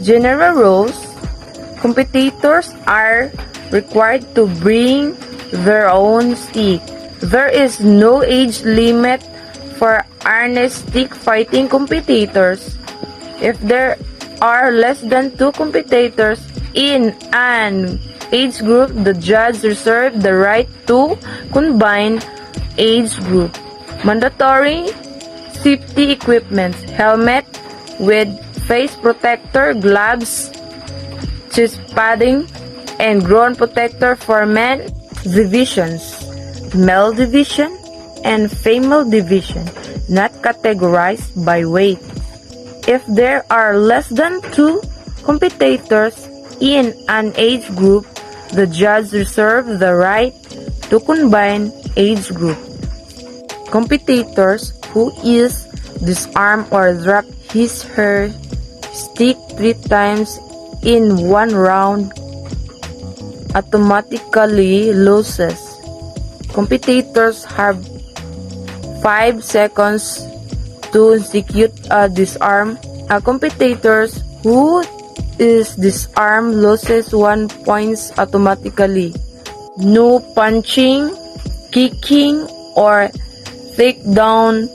General rules. Competitors are required to bring their own stick. There is no age limit for harness stick fighting competitors. If there are less than 2 competitors in an age group, the judge reserves the right to combine age group. Mandatory safety equipment: helmet with face protector, gloves, chest padding, and groin protector for men divisions, male division, and female division, not categorized by weight. If there are less than 2 competitors in an age group, the judge reserves the right to combine age group. Competitors who is disarm or drop his/her stick 3 times in one round automatically loses. Competitors have 5 seconds to execute a disarm. A competitor who is disarmed loses 1 points automatically. No punching, kicking, or takedown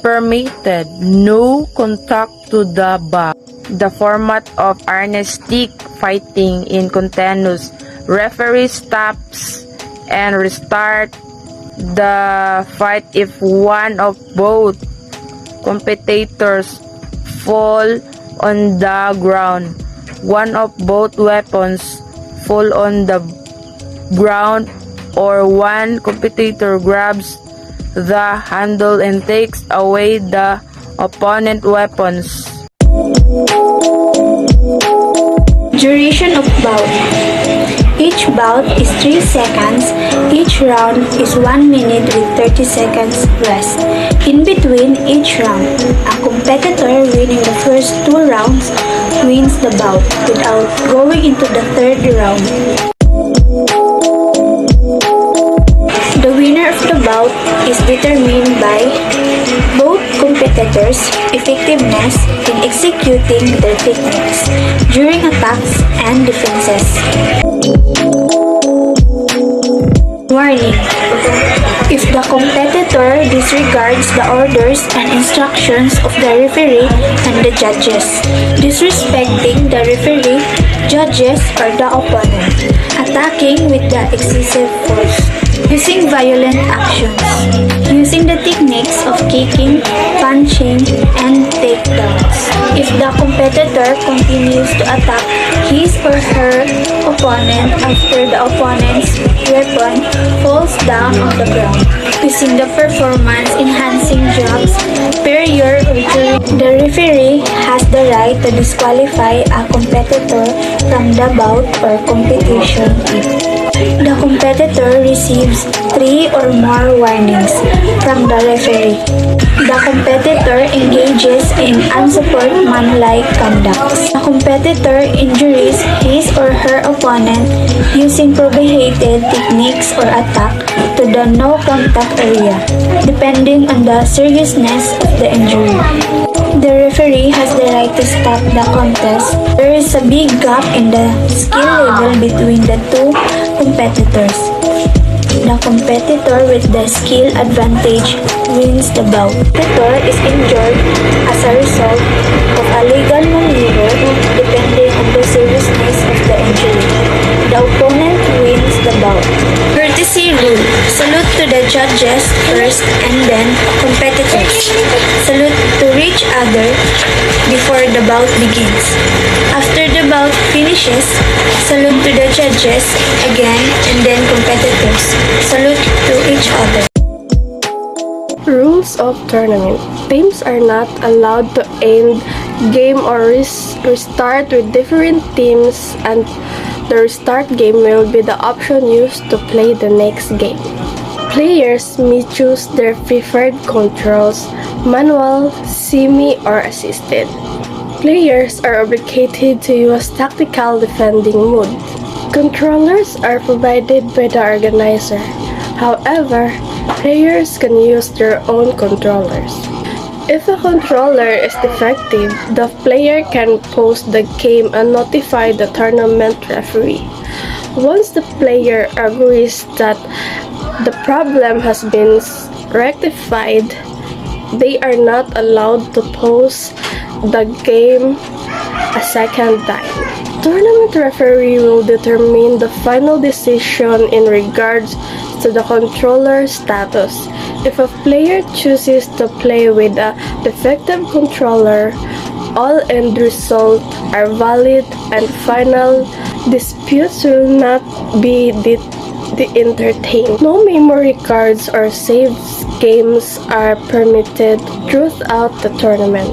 permitted. No contact to the back. The format of harness stick fighting in continuous. Referee stops and restart the fight if one of both competitors fall on the ground. One of both weapons fall on the ground, or one competitor grabs the handle and takes away the opponent weapons. Duration of bout. Each bout is 3 seconds. Each round is 1 minute with 30 seconds rest. In between each round, a competitor winning the first 2 rounds wins the bout without going into the 3rd round. The winner of the bout is determined by both competitors' effectiveness in executing their techniques during attacks and defenses. Warning: if the competitor disregards the orders and instructions of the referee and the judges, disrespecting the referee, judges, or the opponent, attacking with the excessive force, using violent actions, using the techniques of kicking, punching, and takedowns. If the competitor continues to attack his or her opponent after the opponent's weapon falls down on the ground, using the performance-enhancing drugs, superior or during, the referee has the right to disqualify a competitor from the bout or competition. The competitor receives 3 or more warnings from the referee. The competitor engages in unsportsmanlike conduct. The competitor injures his or her opponent using prohibited techniques or attack to the no-contact area, depending on the seriousness of the injury. The referee has the right to stop the contest. There is a big gap in the skill level between the 2 competitors. The competitor with the skill advantage wins the bout. The competitor is injured as a result of a legal maneuver depending on the seriousness of the injury. The opponent wins the bout. Courtesy rule: salute to the judges first and then competitors. Salute to each other before the bout begins. After the bout finishes, salute to the judges again and then competitors. Salute to each other. Rules of tournament. Teams are not allowed to end game or restart with different teams, and the restart game will be the option used to play the next game. Players may choose their preferred controls: manual, semi, or assisted. Players are obligated to use tactical defending mode. Controllers are provided by the organizer. However, players can use their own controllers. If a controller is defective, the player can pause the game and notify the tournament referee. Once the player agrees that the problem has been rectified, they are not allowed to pause the game a second time. Tournament referee will determine the final decision in regards to the controller status. If a player chooses to play with a defective controller, all end results are valid and final disputes will not be entertained. No memory cards or saved games are permitted throughout the tournament.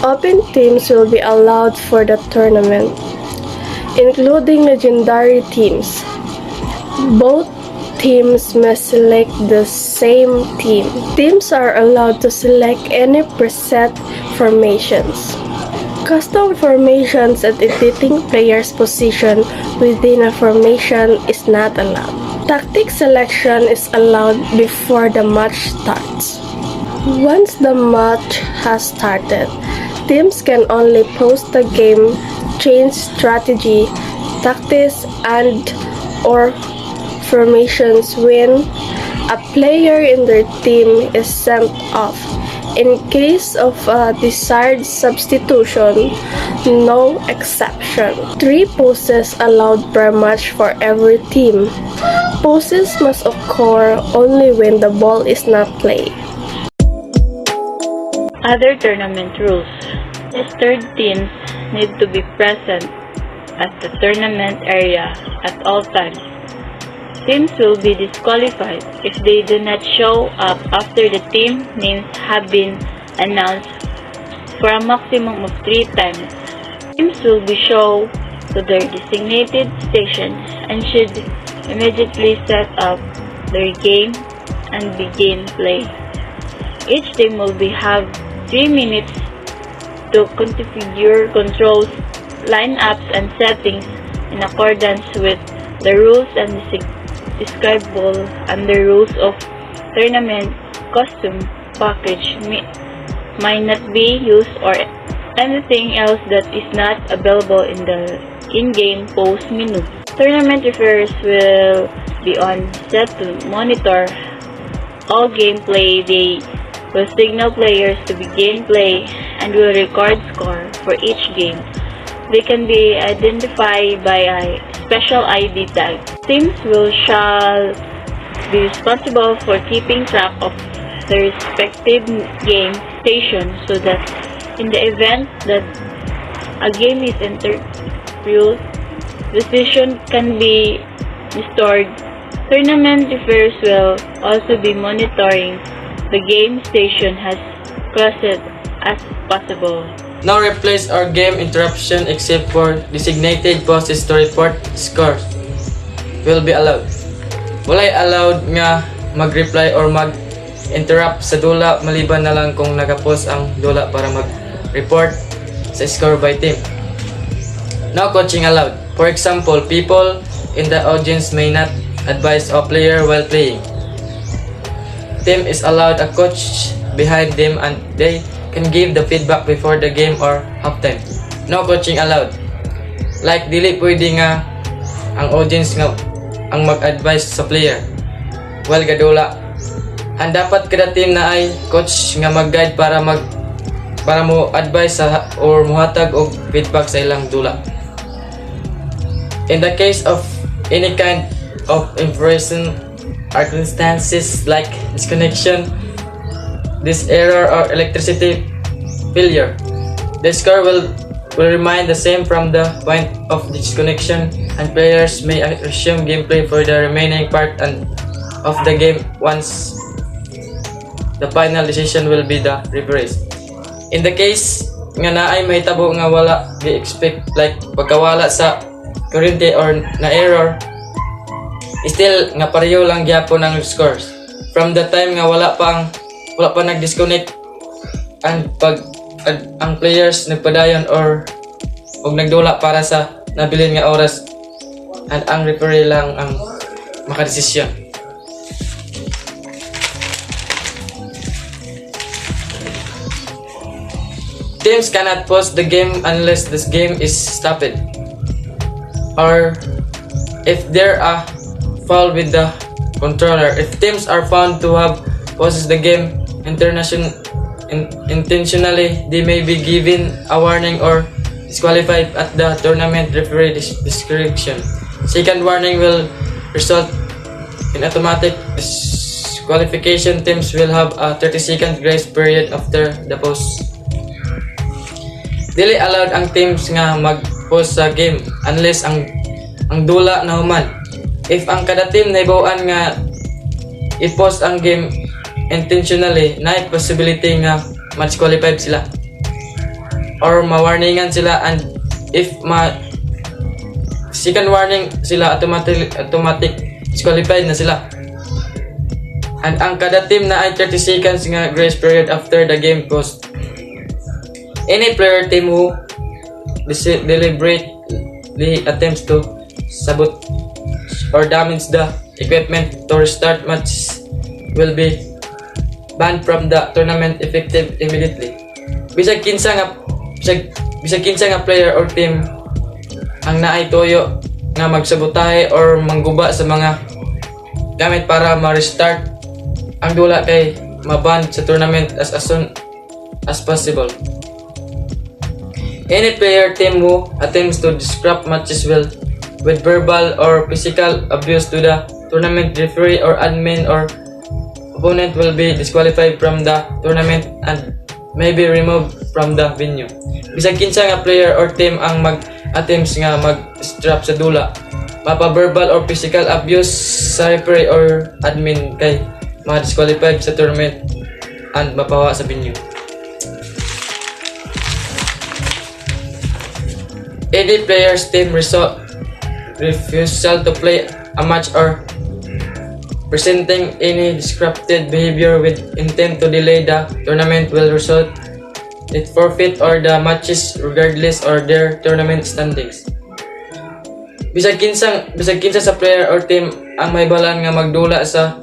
Open teams will be allowed for the tournament, including legendary teams. Both teams must select the same team. Teams are allowed to select any preset formations. Custom formations and editing players' position within a formation is not allowed. Tactic selection is allowed before the match starts. Once the match has started, teams can only pause the game, change strategy, tactics, and or formations when a player in their team is sent off. In case of a desired substitution, no exception. 3 poses allowed per match for every team. Poses must occur only when the ball is not played. Other tournament rules. The third teams need to be present at the tournament area at all times. Teams will be disqualified if they do not show up after the team names have been announced for a maximum of 3 times. Teams will be shown to their designated stations and should immediately set up their game and begin play. Each team will have 3 minutes to configure controls, lineups, and settings in accordance with the rules and describable under rules of tournament. Costume package might not be used or anything else that is not available in the in-game pause menu. Tournament referees will be on set to monitor all gameplay. They will signal players to begin play and will record score for each game. They can be identified by a special ID tag. Teams shall be responsible for keeping track of the respective game station so that in the event that a game is interrupted, the station can be restored. Tournament referees will also be monitoring the game station as close as possible. No replays or game interruption except for designated pauses to report scores will be allowed. Walay allowed nga mag-reply or mag-interrupt sa dula maliban na lang kung nag-pause ang dula para mag-report sa score by team. No coaching allowed. For example, people in the audience may not advise a player while playing. Team is allowed a coach behind them and they can give the feedback before the game or halftime. No coaching allowed. Like dili pwede nga ang audience nga ang mag-advise sa player while gadula. Ang dapat kada team na ay coach nga mag-guide para mo advise sa or muhatag og feedback sa ilang dula. In the case of any kind of information circumstances like disconnection, this error or electricity failure, the score will remain the same from the point of disconnection and players may resume gameplay for the remaining part of the game once the final decision will be the referees. In the case nga naay mahitabo nga wala gi-expect like pagkawala sa kuryente or na error, still nga pareho lang gyapon ang scores from the time nga wala pa nag-disconnect and ang players nagpadayon or nagdula para sa nabilin nga oras and ang referee lang ang makadesisyon. Teams cannot pause the game unless this game is stopped, or if there are foul with the controller. If teams are found to have pauses the game intentionally, they may be given a warning or disqualified at the tournament referee discretion. Second warning will result in automatic disqualification. Teams will have a 30-second grace period after the pause. Dili allowed ang teams nga mag-pause sa game unless ang dula na human. If ang kada team naibawan nga i-pause ang game intentionally, na possibility nga ma-disqualified sila or ma-warningan sila, and if second warning sila, automatic disqualified na sila. And ang kada team na ay 30 seconds nga grace period after the game pause. Any player team who deliberately attempts to sabotage or damage the equipment to restart matches will be banned from the tournament effective immediately. Bisag kinsa nga player or team ang naay toyo nga magsabotahe or mangguba sa mga gamit para ma-restart ang dula, kay maban sa tournament as soon as possible. Any player team who attempts to disrupt matches with verbal or physical abuse to the tournament referee or admin or opponent will be disqualified from the tournament and may be removed from the venue. Bisag kinsa nga player or team ang mag-attempts nga mag-strap sa dula, mapa-verbal or physical abuse sa referee or admin, kay ma-disqualified sa tournament and mapawa sa venue. Any player's team refusal to play a match or presenting any disruptive behavior with intent to delay the tournament will result in forfeit or the matches regardless of their tournament standings. Bisag kinsa sa player or team ang may balan nga magdula sa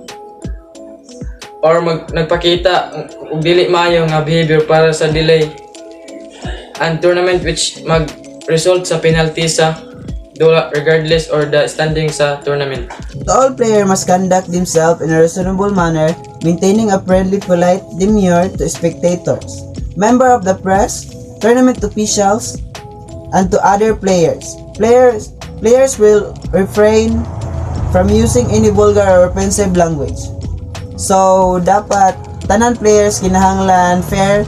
or nagpakita og dili maayo nga behavior para sa delay and tournament which result sa penalty sa dula regardless or the standing sa tournament. All players must conduct themselves in a reasonable manner, maintaining a friendly, polite demeanor to spectators, member of the press, tournament officials, and to other players. Players will refrain from using any vulgar or offensive language. So, dapat tanan players kinahanglan fair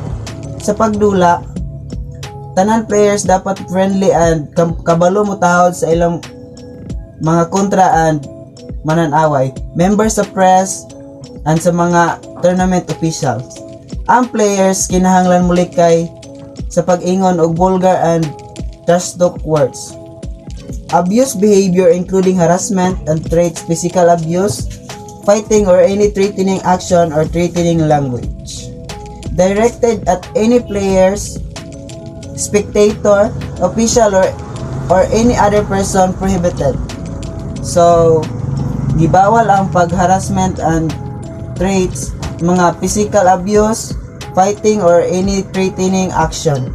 sa pagdula. Tanan players dapat friendly and kabalo mo tahod sa ilang mga kontra and mananaway. Members sa press and sa mga tournament officials. Ang players kinahanglan mulikay sa pag-ingon og vulgar and trash talk words. Abuse behavior including harassment and threats, physical abuse, fighting or any threatening action or threatening language directed at any players, spectator, official or any other person prohibited. So, gibawal ang pag-harassment and threats, mga physical abuse, fighting or any threatening action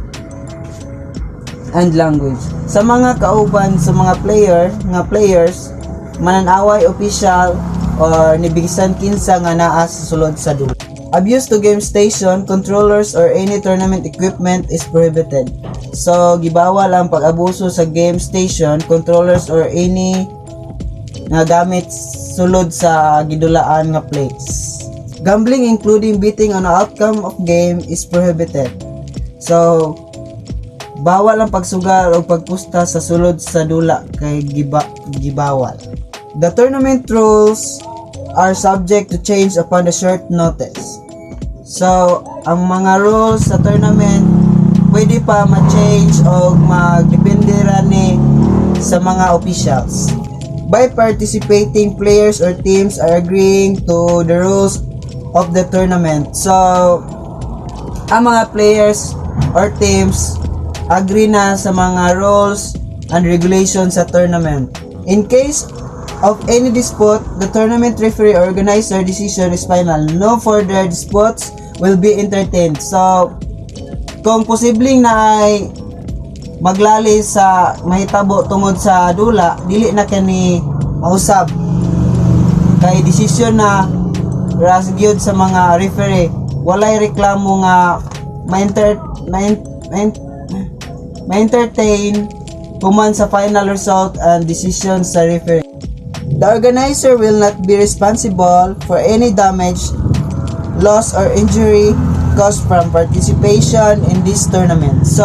and language. Sa mga kauban sa mga players, mananaway, official or nibigisan kinsa nga naa sa sulod sa dula. Abuse to game station, controllers or any tournament equipment is prohibited. So, gibawal ang pag-abuso sa game station, controllers or any nga gamit sulod sa gidulaan nga place. Gambling including betting on the outcome of game is prohibited. So, bawal ang pagsugal o pagpusta sa sulod sa dula kay gibawal. The tournament rules are subject to change upon the short notice. So, ang mga rules sa tournament pwede pa ma-change o magdepende rani sa mga officials. By participating players or teams are agreeing to the rules of the tournament. So, ang mga players or teams agree na sa mga rules and regulations sa tournament. In case of any dispute, the tournament referee or organizer decision is final. No further disputes will be entertained. So, Kung posibleng na ay maglali sa mahitabo tungod sa dula, dili na kani mausab. Kay desisyon na ras gyud sa mga referee, walay reklamo nga ma-entertain human sa final result and decision sa referee. The organizer will not be responsible for any damage, loss or injury caused from participation in this tournament. So,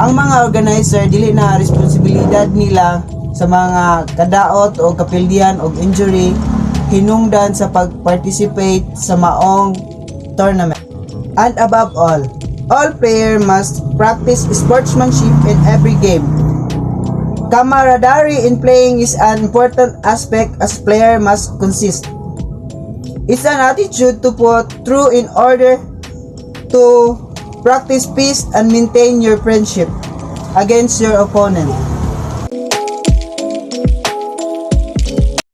ang mga organizer dili na responsibilidad nila sa mga kadaot o kapildian o injury hinungdan sa pag-participate sa maong tournament. And above all players must practice sportsmanship in every game. Camaraderie in playing is an important aspect as player must consist. It's an attitude to put through in order to practice peace and maintain your friendship against your opponent.